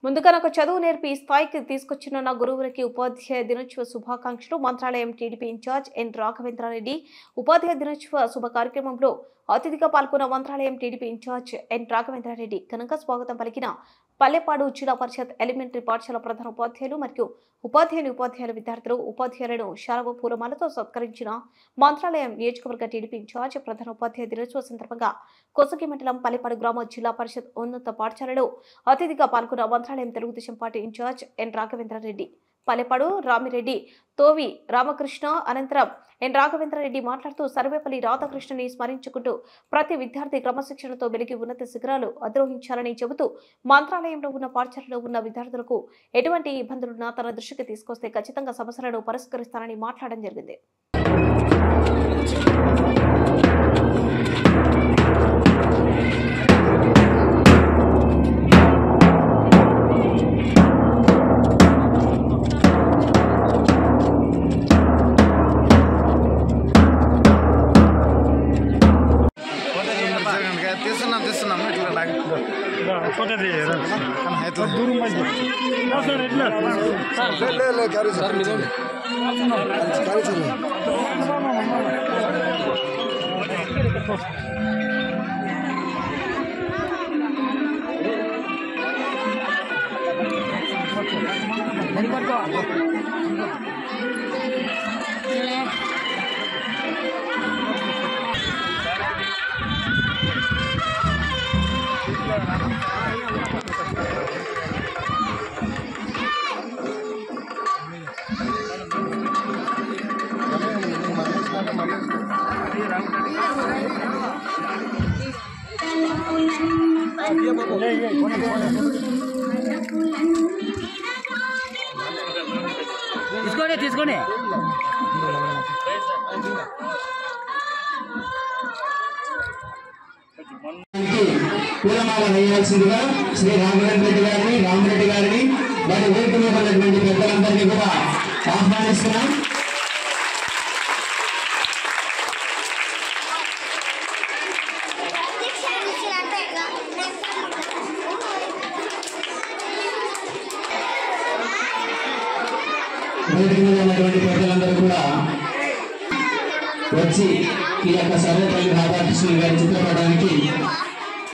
ముందుగా నాకు చదువు నేర్పి ఈ స్థాయికి తీసుకొచ్చిన నా గురువులకి ఉపాధ్యాయ దినోత్సవ శుభాకాంక్షలు. మంత్రాలయం టీడీపీ ఇన్ఛార్జ్ ఎన్ రాఘవేంద్రారెడ్డి ఉపాధ్యాయ దినోత్సవ శుభ కార్యక్రమంలో అతిథిగా పాల్గొన్న మంత్రాలయం టీడీపీ ఇన్ఛార్జ్ ఎన్ రాఘవేంద్రారెడ్డి ఘనంగా స్వాగతం పలికిన పల్లెపాడు జిల్లా పరిషత్ ఎలిమెంటరీ పాఠశాల ప్రధాన ఉపాధ్యాయులు మరియు ఉపాధ్యాయుల విద్యార్థులు ఉపాధ్యాయులను శాలువ పూలమాలతో సత్కరించిన మంత్రాలయం నియోజకవర్గ టీడీపీ ఇన్ఛార్జ్ ప్రధాన ఉపాధ్యాయ దినోత్సవ సందర్భంగా కొసగి మండలం పల్లెపాడు గ్రామ జిల్లా పరిషత్ ఉన్నత పాఠశాలలో అతిథిగా పాల్గొన్న మంత్రాలయం తెలుగుదేశం పార్టీ ఇన్ఛార్జ్ ఎన్ రాఘవేంద్రారెడ్డి పల్లెపాడు రామిరెడ్డి తోవి రామకృష్ణ అనంతరం ఎన్ రాఘవేంద్రారెడ్డి మాట్లాడుతూ సర్వేపల్లి రాధాకృష్ణని స్మరించుకుంటూ ప్రతి విద్యార్థి క్రమశిక్షణతో వెలిగి ఉన్నత శిఖరాలు అధిరోహించాలని చెబుతూ మంత్రాలయంలో ఉన్న పాఠశాలలో ఉన్న విద్యార్థులకు ఎటువంటి ఇబ్బందులున్నా తన దృష్టికి తీసుకొస్తే ఖచ్చితంగా సమస్యలను పరిష్కరిస్తానని మాట్లాడడం జరిగింది. తీసుకోండి పూలమాల వేయాల్సిందిగా శ్రీ రాఘవేంద్ర గారిని రామరెడ్డి గారిని వారి వేదిక మీద ఉన్నటువంటి పెద్దలందరినీ కూడా ఆహ్వానిస్తున్నాం. వేదిక మీద ఉన్నటువంటి పెద్దలందరూ కూడా వచ్చి ఈ యొక్క సర్వేపల్లి రాధాకృష్ణ గారి చిత్రపటానికి